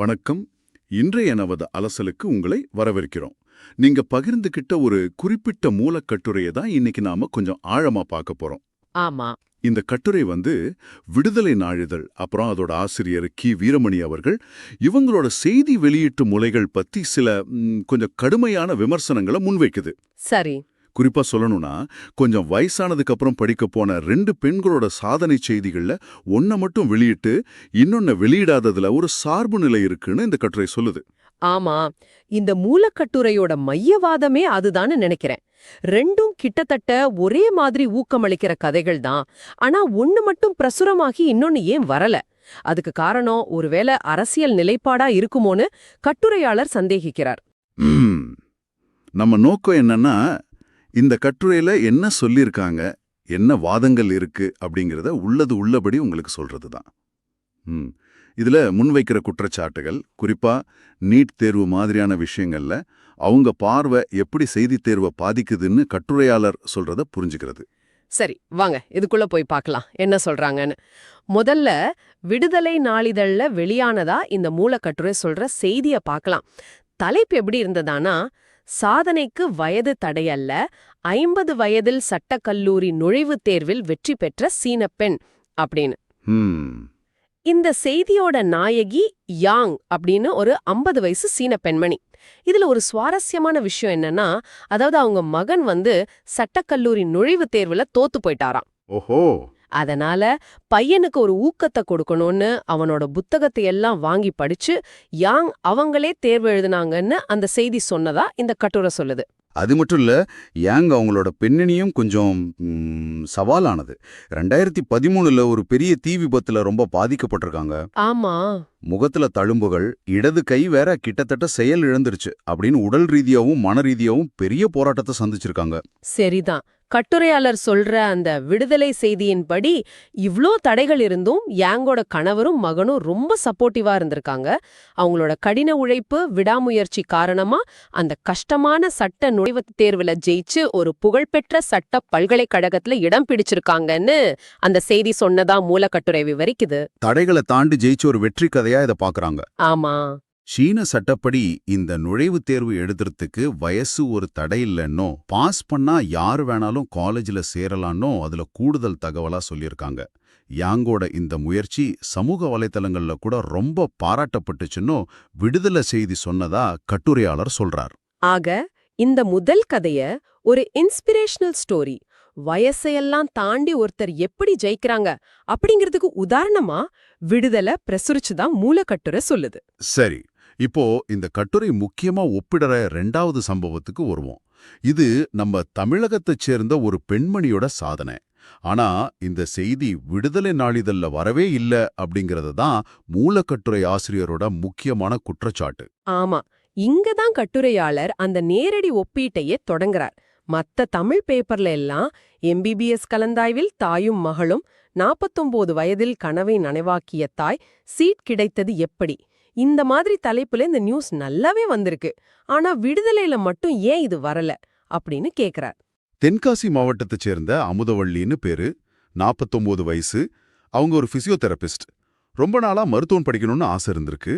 வணக்கம். இன்றைய நமது அலசலுக்கு உங்களை வரவேற்கிறோம். நீங்க பகிர்ந்துகிட்ட ஒரு குறிப்பிட்ட மூலக்கட்டுரையை தான் இன்னைக்கு நாம கொஞ்சம் ஆழமா பார்க்க போறோம். ஆமா. இந்த கட்டுரை விடுதலை நாளிதழ், அப்புறம் அதோட ஆசிரியர் வீரமணி அவர்கள் இவங்களோட செய்தி வெளியீட்டு முறைகள் பத்தி சில கொஞ்சம் கடுமையான விமர்சனங்களை முன்வைக்குது. சரி. குறிப்பா சொல்லணும்னா, கொஞ்சம் வயசானதுக்கு அப்புறம் படிக்க போன 2 பெண்களோட சாதனை செய்திகள்ல ஒன்ன மட்டும் வெளியிட்டு இன்னொன்ன வெளியிடாததுல ஒரு சார்பு நிலை இருக்குன்னு இந்த கட்டுரை சொல்லுது. ஆமா, இந்த மூலக்கட்டுரையோட மையவாதமே அதுதான்னு நினைக்கிறேன். ரெண்டும் கிட்டத்தட்ட ஒரே மாதிரி ஊக்கமளிக்கிற கதைகள் தான். ஆனா ஒண்ணு மட்டும் பிரசுரமாகி இன்னொன்னு ஏன் வரல? அதுக்கு காரணம் ஒருவேளை அரசியல் நிலைப்பாடா இருக்குமோன்னு கட்டுரையாளர் சந்தேகிக்கிறார். நம்ம நோக்கம் என்னன்னா, இந்த கட்டுரையில என்ன சொல்லியிருக்காங்க, என்ன வாதங்கள் இருக்கு அப்படிங்கிறத உள்ளது உள்ளபடி உங்களுக்கு சொல்றது தான். இதுல முன்வைக்கிற குற்றச்சாட்டுகள், குறிப்பா நீட் தேர்வு மாதிரியான விஷயங்கள்ல அவங்க பார்வை எப்படி செய்தித் தேர்வை பாதிக்குதுன்னு கட்டுரையாளர் சொல்றத புரிஞ்சுக்கிறது. சரி, வாங்க இதுக்குள்ள போய் பார்க்கலாம் என்ன சொல்றாங்கன்னு. முதல்ல விடுதலை நாளிதழ்ல வெளியானதா இந்த மூலக்கட்டுரை சொல்ற செய்திய பார்க்கலாம். தலைப்பு எப்படி இருந்ததானா, சாதனைக்கு வயது தடையல்ல, 50 வயதில் சட்டக்கல்லூரி நுழைவுத் தேர்வில் வெற்றி பெற்ற சீன பெண் அப்படின்னு. இந்த செய்தியோட நாயகி யாங் அப்படின்னு ஒரு 50 வயசு சீன பெண்மணி. இதுல ஒரு சுவாரஸ்யமான விஷயம் என்னன்னா, அதாவது அவங்க மகன் சட்டக்கல்லூரி நுழைவுத் தேர்வுல தோத்து போயிட்டாராம். ஓஹோ. அதனால பையனுக்கு ஒரு ஊக்கத்தை கொடுக்கணும்னு அவனோட புத்தகத்தை எல்லாம் வாங்கி படிச்சு யாங் அவங்களே தேர்வு எழுதினாங்கன்னு அந்த செய்தி சொன்னதா இந்த கட்டுரை சொல்லுது. அது மட்டும் இல்ல, யாங் அவங்களோட பின்னணியும் கொஞ்சம் சவாலானது. 2013 ஒரு பெரிய தீ விபத்துல ரொம்ப பாதிக்கப்பட்டிருக்காங்க. ஆமா. முகத்துல தழும்புகள், இடது கை வேற கிட்டத்தட்ட செயல் இழந்துருச்சு அப்படின்னு உடல் ரீதியாவும் மன ரீதியாவும் பெரிய போராட்டத்தை சந்திச்சிருக்காங்க. சரிதான். கட்டுரையாளர் சொல்ற அந்த விடுதலை செய்தியின்படி இவ்ளோ தடைகள் இருந்தும் யாங்கோட கணவரும் மகனும் ரொம்ப சப்போர்ட்டிவா இருந்திருக்காங்க. அவங்களோட கடின உழைப்பு, விடாமுயற்சி காரணமா அந்த கஷ்டமான சட்ட நுழைவுத் தேர்வுல ஜெயிச்சு ஒரு புகழ்பெற்ற சட்ட பல்கலைக்கழகத்துல இடம் பிடிச்சிருக்காங்கன்னு அந்த செய்தி சொன்னதா மூலக்கட்டுரை விவரிக்குது. தடைகளை தாண்டி ஜெயிச்சு ஒரு வெற்றி கதையா இதை பாக்குறாங்க. ஆமா. சீன சட்டப்படி இந்த நுழைவுத் தேர்வு எழுதுறதுக்கு வயசு ஒரு தடை இல்லைன்னோ, பாஸ் பண்ணா யாரு வேணாலும் காலேஜ்ல சேரலான்னோ அதுல கூடுதல் தகவலா சொல்லியிருக்காங்க. யாங்கோட இந்த முயற்சி சமூக வலைத்தளங்கள்ல கூட ரொம்ப பாராட்டப்பட்டுச்சுன்னோ விடுதலை செய்தி சொன்னதா கட்டுரையாளர் சொல்றார். ஆக இந்த முதல் கதைய ஒரு இன்ஸ்பிரேஷனல் ஸ்டோரி, வயசையெல்லாம் தாண்டி ஒருத்தர் எப்படி ஜெயிக்கிறாங்க அப்படிங்கிறதுக்கு உதாரணமா விடுதலை பிரசுரிச்சுதான் மூலக்கட்டுரை சொல்லுது. சரி, இப்போ இந்த கட்டுரை முக்கியமா ஒப்பிடுற 2வது சம்பவத்துக்கு வருவோம். இது நம்ம தமிழகத்தைச் சேர்ந்த ஒரு பெண்மணியோட சாதனை. ஆனா இந்த செய்தி விடுதலை நாளிதழ்ல வரவே இல்ல அப்படிங்கறது தான் மூலக்கட்டுரை ஆசிரியரோட முக்கியமான குற்றச்சாட்டு. ஆமா, இங்கதான் கட்டுரையாளர் அந்த நேரடி ஒப்பீட்டையே தொடங்குறார். மத்த தமிழ் பேப்பர்ல எல்லாம் எம்பிபிஎஸ் கலந்தாய்வில் தாயும் மகளும், 49 வயதில் கனவை நனவாக்கிய தாய், சீட் கிடைத்தது எப்படி, இந்த மாதிரி தலைப்புல இந்த நியூஸ் நல்லாவே வந்திருக்கு. ஆனா விடுதலையில மட்டும் ஏன் இது வரல அப்படின்னு கேக்குறார். தென்காசி மாவட்டத்தைச் சேர்ந்த அமுதவள்ளின்னு பேரு, 49 வயசு. அவங்க ஒரு பிசியோதெரபிஸ்ட். ரொம்ப நாளா மருத்துவம் படிக்கணும்னு ஆசை இருந்திருக்கு.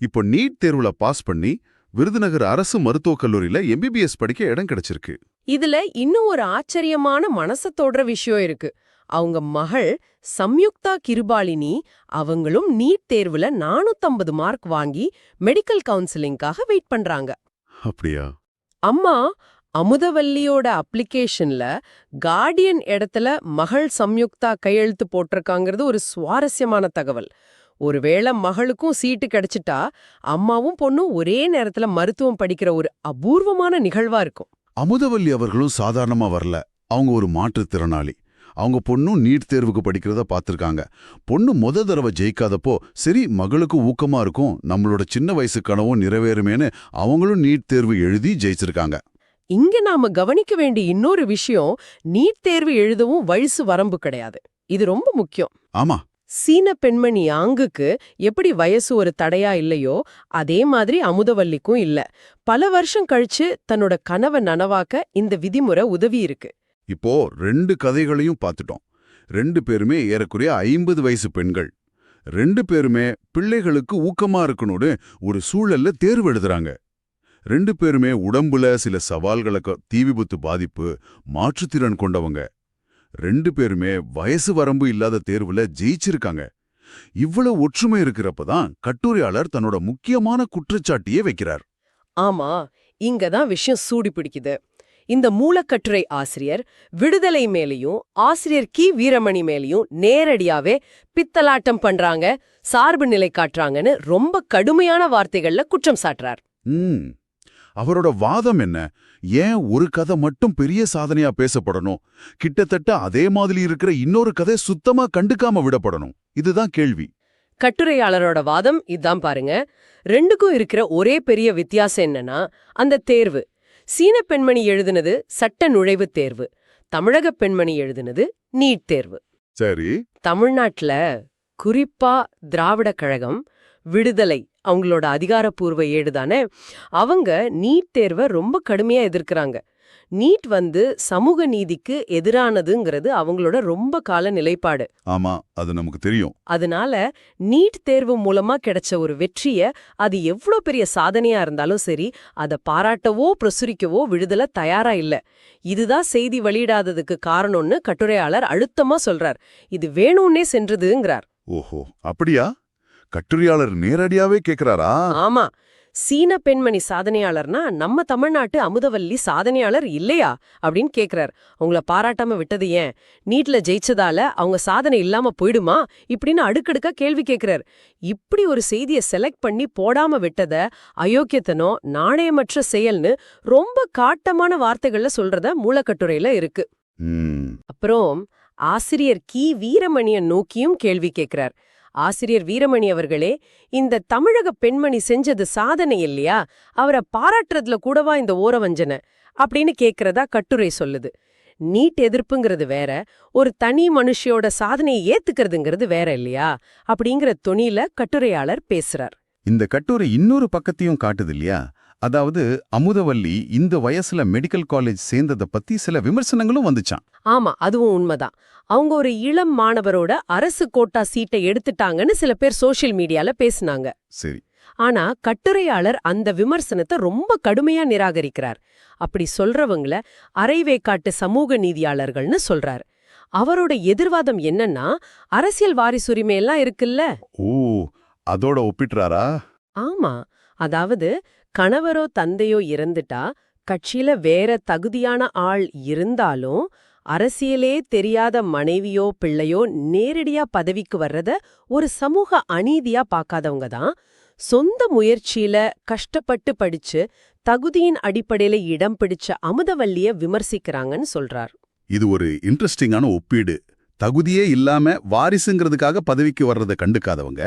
இப்போ நீட் தேர்வுல பாஸ் பண்ணி விருதுநகர் அரசு மருத்துவக் கல்லூரியில எம்பிபிஎஸ் படிக்க இடம் கிடைச்சிருக்கு. இதுல இன்னும் ஒரு ஆச்சரியமான மனச தொடுற விஷயம் இருக்கு. அவங்க மகள் சம்யுக்தா கிருபாலினி அவங்களும் நீட் தேர்வுல 450 மார்க் வாங்கி மெடிக்கல் கவுன்சிலிங்காக வெயிட் பண்றாங்க. அப்படியா? அம்மா அமுதவல்லியோட அப்ளிகேஷன்ல கார்டியன் இடத்துல மகள் சம்யுக்தா கையெழுத்து போட்டிருக்காங்கிறது ஒரு சுவாரஸ்யமான தகவல். ஒருவேளை மகளுக்கும் சீட்டு கிடைச்சிட்டா அம்மாவும் பொண்ணும் ஒரே நேரத்துல மருத்துவம் படிக்கிற ஒரு அபூர்வமான நிகழ்வா இருக்கும். அமுதவல்லி அவர்களும் சாதாரணமா வரல. அவங்க ஒரு மாற்றுத்திறனாளி. அவங்க பொண்ணும் நீட் தேர்வுக்கு படிக்கிறத பார்த்திருக்காங்க. பொண்ணு தடவை ஜெயிக்காதப்போ சரி மகளுக்கு ஊக்கமா இருக்கும், நம்மளோட சின்ன வயசு கனவும் நிறைவேறுமேனு அவங்களும் நீட் தேர்வு எழுதி ஜெயிச்சிருக்காங்க. இங்க நாம கவனிக்க வேண்டிய இன்னொரு விஷயம், நீட் தேர்வு எழுதவும் வயசு வரம்பு கிடையாது. இது ரொம்ப முக்கியம். ஆமா. சீன பெண்மணி யாங்குக்கு எப்படி வயசு ஒரு தடையா இல்லையோ அதே மாதிரி அமுதவல்லிக்கும் இல்ல. பல வருஷம் கழிச்சு தன்னோட கனவை நனவாக்க இந்த விதிமுறை உதவி இருக்கு. இப்போ 2 கதைகளையும் பார்த்துட்டோம். 2 பேருமே ஏறக்குறைய 50 வயசு பெண்கள். 2 பேருமே பிள்ளைகளுக்கு ஊக்கமா இருக்கணும்னு ஒரு சூழல்ல தேர்வு எழுதுறாங்க. 2 பேருமே உடம்புல சில சவால்களுக்கு தீ விபத்து பாதிப்பு, மாற்றுத்திறன் கொண்டவங்க. 2 பேருமே வயசு வரம்பு இல்லாத தேர்வுல ஜெயிச்சிருக்காங்க. இவ்வளவு ஒற்றுமை இருக்கிறப்பதான் கட்டுரையாளர் தன்னோட முக்கியமான குற்றச்சாட்டியே வைக்கிறார். ஆமா, இங்கதான் விஷயம் சூடி பிடிக்குது. இந்த மூலக்கட்டுரை ஆசிரியர் விடுதலை மேலையும் ஆசிரியர் கி வீரமணி மேலையும் நேரடியாவே பித்தலாட்டம் பண்றாங்க, சார்பு நிலை காட்டுறாங்கன்னு ரொம்ப கடுமையான வார்த்தைகள்ல குற்றம் சாட்டுறார். அவரோட வாதம் என்ன? ஏன் ஒரு கதை மட்டும் பெரிய சாதனையா பேசப்படணும்? கிட்டத்தட்ட அதே மாதிரி இருக்கிற இன்னொரு கதை சுத்தமா கண்டுக்காம விடப்படணும். இதுதான் கேள்வி. கட்டுரையாளரோட வாதம் இதான் பாருங்க. 2க்கும் இருக்கிற ஒரே பெரிய வித்தியாசம் என்னன்னா, அந்த தேர்வு. சீன பெண்மணி எழுதுனது சட்ட நுழைவுத் தேர்வு, தமிழக பெண்மணி எழுதுனது நீட் தேர்வு. சரி. தமிழ்நாட்டுல குறிப்பா திராவிட கழகம், விடுதலை அவங்களோட அதிகாரப்பூர்வ ஏடுதானே, அவங்க நீட் தேர்வை ரொம்ப கடுமையா எதிர்க்கிறாங்க. நீட் சமூக நீதிக்கு எதிரானதுங்கிறது அவங்களோட ரொம்ப கால நிலைப்பாடு. ஆமா, அது நமக்கு தெரியும். அதனால நீட் தேர்வு மூலமா கிடைச்ச ஒரு வெற்றிய, அது எவ்வளோ பெரிய சாதனையா இருந்தாலும் சரி, அதை பாராட்டவோ பிரசுரிக்கவோ விடுதலை தயாரா இல்ல. இதுதான் செய்தி வெளியிடாததுக்கு காரணம்னு கட்டுரையாளர் அழுத்தமா சொல்றார். இது வேணும்னே சென்றதுங்கிறார். ஓஹோ, அப்படியா? கட்டுரையாளர் நேரடியாவே கேக்குறாரா? ஆமா. சீன பெண்மணி சாதனையாளர்னா நம்ம தமிழ்நாட்டு அமுதவல்லி சாதனையாளர் இல்லையா அப்படின்னு கேக்குறார். அவங்கள பாராட்டாம விட்டது ஏன்? நீட்ல ஜெயிச்சதால அவங்க சாதனை இல்லாம போயிடுமா? இப்படின்னு அடுக்கடுக்கா கேள்வி கேக்குறார். இப்படி ஒரு செய்தியை செலக்ட் பண்ணி போடாம விட்டத அயோக்கியத்தனம், நாணயமற்ற செயல்னு ரொம்ப காட்டமான வார்த்தைகள்ல சொல்றத மூலக்கட்டுரையில இருக்கு. அப்புறம் ஆசிரியர் கி வீரமணிய நோக்கியும் கேள்வி கேக்குறார். ஆசிரியர் வீரமணி அவர்களே, இந்த தமிழக பெண்மணி செஞ்சது சாதனை இல்லையா? அவரை பாராட்டுறதுல கூடவா இந்த ஓரவஞ்சனை அப்படின்னு கேக்குறதா கட்டுரை சொல்லுது. நீட் எதிர்ப்புங்கிறது வேற, ஒரு தனி மனுஷியோட சாதனையை ஏத்துக்கிறதுங்கிறது வேற இல்லையா? அப்படிங்கிற தொனியில கட்டுரையாளர் பேசுறார். இந்த கட்டுரை இன்னொரு பக்கத்தையும் காட்டுது இல்லையா? அதாவது அமுதவல்லி இந்த வயசுல மெடிக்கல் காலேஜ் சேர்ந்தத பத்தி சில விமர்சனங்களும் வந்துச்சான். ஆமா, அதுவும் உண்மைதான். அவங்க ஒரு இளம் மாணவரோட அரசு கோட்டா சீட்டை எடுத்துட்டாங்கன்னு சில பேர் சோஷியல் மீடியால பேசினாங்க. சரி. ஆனா கட்டுரையாளர் அந்த விமர்சனத்தை ரொம்ப கடுமையா நிராகரிக்கிறார். அப்படி சொல்றவங்கள அரைவேக்காட்டு சமூக நீதியாளர்கள்னு சொல்றார். அவரோட எதிர்வாதம் என்னன்னா, அரசியல் வாரிசுரிமை எல்லாம் இருக்குல்ல. ஓ, அதோட ஒப்பிடுறாரா? ஆமா, அதாவது கணவரோ தந்தையோ இறந்துட்டா கட்சியில வேற தகுதியான ஆள் இருந்தாலும் அரசியலே தெரியாத மனைவியோ பிள்ளையோ நேரடியா பதவிக்கு வர்றத ஒரு சமூக அநீதியா பார்க்காதவங்க தான் சொந்த முயற்சியில கஷ்டப்பட்டு படிச்சு தகுதியின் அடிப்படையில இடம் பிடிச்ச அமுதவல்லிய விமர்சிக்கிறாங்கன்னு சொல்றார். இது ஒரு இன்ட்ரெஸ்டிங்கான ஒப்பீடு. தகுதியே இல்லாம வாரிசுங்கிறதுக்காக பதவிக்கு வர்றத கண்டுக்காதவங்க,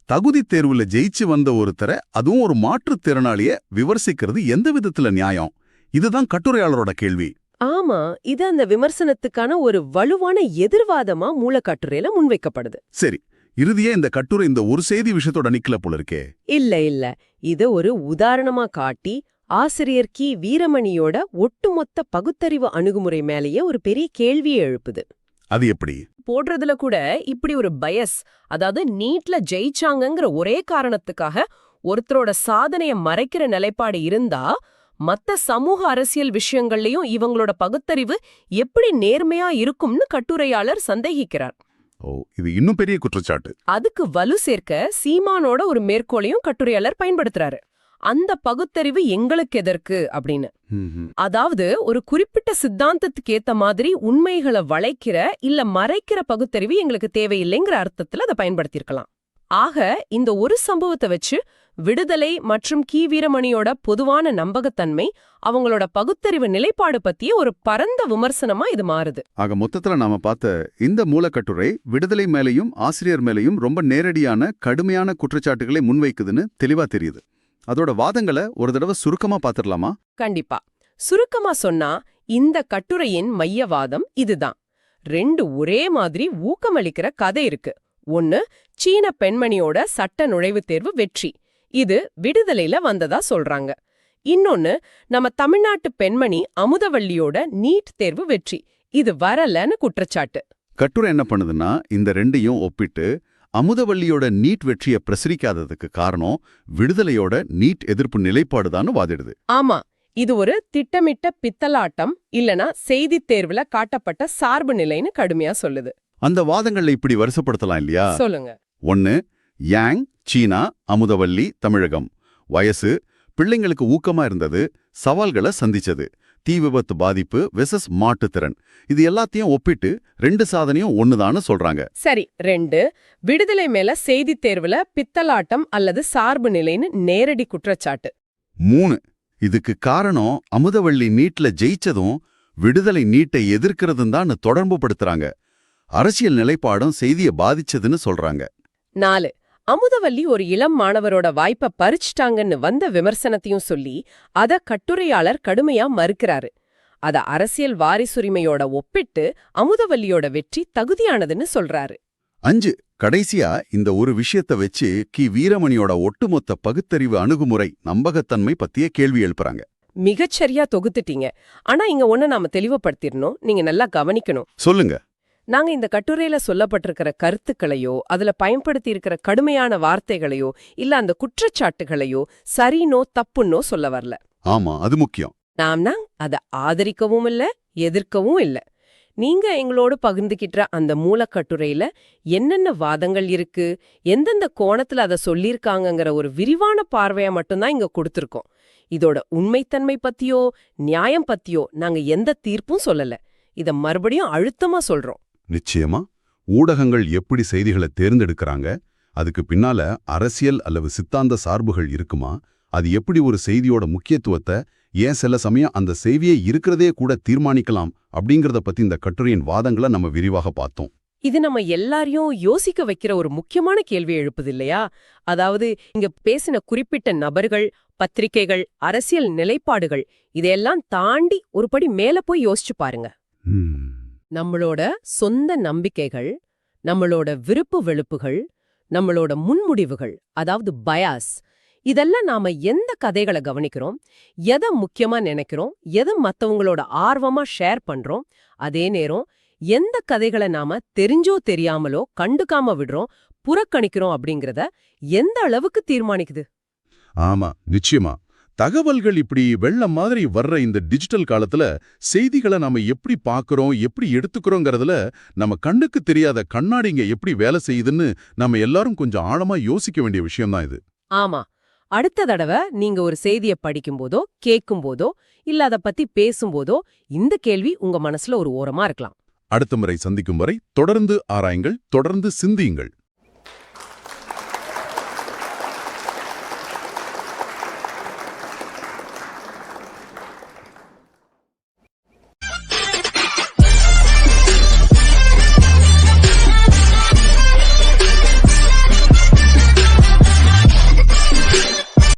தகுதி தேர்வுல ஜெயிச்சு வந்த ஒருத்தரை, அதுவும் ஒரு மாற்றுத்திறனாளிய விமர்சிக்கிறது எந்த விதத்துல நியாயம்? இதுதான் கட்டுரையாளரோட கேள்வி. ஆமா, இது அந்த விமர்சனத்துக்கான ஒரு வலுவான எதிர்வாதமா மூலக்கட்டுரையில முன்வைக்கப்படுது. சரி, இறுதியே இந்த கட்டுரை இந்த ஒரு செய்தி விஷயத்தோட நிக்கல போல இருக்கே. இல்ல, இத ஒரு உதாரணமா காட்டி ஆசிரியர் கி வீரமணியோட ஒட்டுமொத்த பகுத்தறிவு அணுகுமுறை மேலேயே ஒரு பெரிய கேள்வியை எழுப்புது. அது எப்படி? போடுறதுல கூட இப்படி ஒரு பயஸ், அதாவது நீட்ல ஜெயிச்சாங்கங்கிற ஒரே காரணத்துக்காக ஒருத்தரோட சாதனைய மறைக்கிற நிலைப்பாடு இருந்தா, மத்த சமூக அரசியல் விஷயங்கள்லயும் இவங்களோட பகுத்தறிவு எப்படி நேர்மையா இருக்கும்னு கட்டுரையாளர் சந்தேகிக்கிறார். ஓ, இது இன்னும் பெரிய குற்றச்சாட்டு. அதுக்கு வலு சேர்க்க சீமானோட ஒரு மேற்கோளையும் கட்டுரையாளர் பயன்படுத்துறாரு. அந்த பகுத்தறிவு எங்களுக்கு எதற்கு அப்படின்னு. அதாவது ஒரு குறிப்பிட்ட சித்தாந்தத்துக்கு ஏத்த மாதிரி உண்மைகளை வளைக்கிற இல்ல மறைக்கிற பகுத்தறிவு எங்களுக்கு தேவையில்லைங்கிற அர்த்தத்துல அதை பயன்படுத்தியிருக்கலாம். ஆக இந்த ஒரு சம்பவத்தை வச்சு விடுதலை மற்றும் கி வீரமணியோட பொதுவான நம்பகத்தன்மை, அவங்களோட பகுத்தறிவு நிலைப்பாடு பத்திய ஒரு பரந்த விமர்சனமா இது மாறுது. ஆக மொத்தத்துல நாம பார்த்த இந்த மூலக்கட்டுரை விடுதலை மேலையும் ஆசிரியர் மேலையும் ரொம்ப நேரடியான கடுமையான குற்றச்சாட்டுகளை முன்வைக்குதுன்னு தெளிவா தெரியுது. அதோட வாதங்களை ஒரு தடவை சுருக்கமா பாத்துடலாமா? கண்டிப்பா. சுருக்கமா சொன்னா இந்த கட்டுரையின் மையவாதம் இதுதான். 2 ஒரே மாதிரி ஊக்கமளிக்கிற கதை இருக்கு. ஒன்னு, சீன பெண்மணியோட சட்ட நுழைவுத் தேர்வு வெற்றி, இது விடுதலையில வந்ததா சொல்றாங்க. இன்னொன்னு, நம்ம தமிழ்நாட்டு பெண்மணி அமுதவல்லியோட நீட் தேர்வு வெற்றி, இது வரலன்னு குற்றச்சாட்டு. கட்டுரை என்ன பண்ணுதுன்னா இந்த ரெண்டையும் ஒப்பிட்டு அமுதவல்லியோட நீட் வெற்றியை பிரசரிக்காததுக்கு காரணம் விடுதலையோட நீட் எதிர்ப்பு நிலைப்பாடுதான்னு வாதிடுது. ஆமா, இது ஒரு திட்டமிட்ட பித்தலாட்டம் இல்லனா செய்தித் தேர்வுல காட்டப்பட்ட சார்பு நிலைன்னு கடுமையா சொல்லுது. அந்த வாதங்கள்ல இப்படி வரிசைப்படுத்தலாம் இல்லையா? சொல்லுங்க. 1 யாங் சீனா, அமுதவல்லி தமிழகம். வயசு, பிள்ளைங்களுக்கு ஊக்கமா இருந்தது, சவால்களை சந்திச்சது, தீ விபத்து பாதிப்பு வெசஸ் மாட்டுத்திறன். இது எல்லாத்தையும் ஒப்பிட்டு 2 சாதனையும் ஒண்ணுதான்னு சொல்றாங்க. சரி. 2 விடுதலை மேல செய்தித் தேர்வுல பித்தலாட்டம் அல்லது சார்பு நிலைன்னு நேரடி குற்றச்சாட்டு. 3 இதுக்கு காரணம் அமுதவள்ளி நீட்ல ஜெயிச்சதும் விடுதலை நீட்டை எதிர்க்கிறதும் தான் தொடர்பு படுத்துறாங்க. அரசியல் நிலைப்பாடும் செய்தியை பாதிச்சதுன்னு சொல்றாங்க. 4 அமுதவல்லி ஒரு இளம் மாணவரோட வாய்ப்பை பறிச்சிட்டாங்கன்னு வந்த விமர்சனத்தையும் சொல்லி அத கட்டுரையாளர் கடுமையா மறுக்கிறாரு. அத அரசியல் வாரிசுரிமையோட ஒப்பிட்டு அமுதவல்லியோட வெற்றி தகுதியானதுன்னு சொல்றாரு. 5 கடைசியா இந்த ஒரு விஷயத்தை வச்சு வீரமணியோட ஒட்டுமொத்த பகுத்தறிவு அணுகுமுறை நம்பகத்தன்மை பத்திய கேள்வி எழுப்புறாங்க. மிகச்சரியா தொகுத்துட்டீங்க. ஆனா இங்க ஒண்ணு நாம தெளிவுபடுத்திடணும், நீங்க நல்லா கவனிக்கணும். சொல்லுங்க. நாங்க இந்த கட்டுரையில சொல்லப்பட்டிருக்கிற கருத்துக்களையோ அதுல பயன்படுத்தி இருக்கிற கடுமையான வார்த்தைகளையோ இல்ல அந்த குற்றச்சாட்டுகளையோ சரினோ தப்புன்னோ சொல்ல வரல. ஆமா, அது முக்கியம். நாம்னா அதை ஆதரிக்கவும் இல்ல, எதிர்க்கவும் இல்ல. நீங்க எங்களோடு பகிர்ந்துகிட்ட அந்த மூலக்கட்டுரையில என்னென்ன வாதங்கள் இருக்கு, எந்தெந்த கோணத்துல அதை சொல்லியிருக்காங்கங்கிற ஒரு விரிவான பார்வையா மட்டும்தான் இங்க கொடுத்திருக்கோம். இதோட உண்மைத்தன்மை பத்தியோ நியாயம் பத்தியோ நாங்க எந்த தீர்ப்பும் சொல்லல. இத மறுபடியும் அழுத்தமா சொல்றோம். நிச்சயமா ஊடகங்கள் எப்படி செய்திகளை தேர்ந்தெடுக்கறாங்க, அதுக்கு பின்னால அரசியல் அல்லது சித்தாந்த சார்புகள் இருக்குமா, அது எப்படி ஒரு செய்தியோட முக்கியத்துவத்தை, ஏன் சில சமயம் அந்த செய்தியே இருக்கிறதே கூட தீர்மானிக்கலாம் அப்படிங்கறத பத்தி இந்த கட்டுரையின் வாதங்களை நம்ம விரிவாக பார்த்தோம். இது நம்ம எல்லாரையும் யோசிக்க வைக்கிற ஒரு முக்கியமான கேள்வி எழுப்புது இல்லையா? அதாவது இங்க பேசின குறிப்பிட்ட நபர்கள், பத்திரிகைகள், அரசியல் நிலைப்பாடுகள் இதையெல்லாம் தாண்டி ஒருபடி மேல போய் யோசிச்சு பாருங்க. நம்மளோட சொந்த நம்பிக்கைகள், நம்மளோட விருப்பு வெறுப்புகள், நம்மளோட முன்முடிவுகள், அதாவது பயாஸ், இதெல்லாம் நாம எந்த கதைகளை கவனிக்கிறோம், எதை முக்கியமா நினைக்கிறோம், எதை மத்தவங்களோட ஆர்வமா ஷேர் பண்றோம், அதே நேரம் எந்த கதைகளை நாம தெரிஞ்சோ தெரியாமலோ கண்டுக்காம விடுறோம், புறக்கணிக்கிறோம் அப்படிங்கறத எந்த அளவுக்கு தீர்மானிக்குது? ஆமா, நிச்சயமா. தகவல்கள் இப்படி வெள்ளம் மாதிரி வர்ற இந்த டிஜிட்டல் காலத்துல செய்திகளை நாம எப்படி பார்க்கறோம், எப்படி எடுத்துக்கிறோங்கிறதுல நம்ம கண்ணுக்கு தெரியாத கண்ணாடிங்க எப்படி வேலை செய்யுதுன்னு நம்ம எல்லாரும் கொஞ்சம் ஆழமா யோசிக்க வேண்டிய விஷயம்தான் இது. ஆமா. அடுத்த தடவை நீங்க ஒரு செய்தியை படிக்கும்போதோ கேட்கும்போதோ இல்ல அதை பத்தி பேசும்போதோ இந்த கேள்வி உங்க மனசுல ஒரு ஓரமா இருக்கலாம். அடுத்த முறை சந்திக்கும் வரை தொடர்ந்து ஆராயுங்கள், தொடர்ந்து சிந்தியுங்கள்.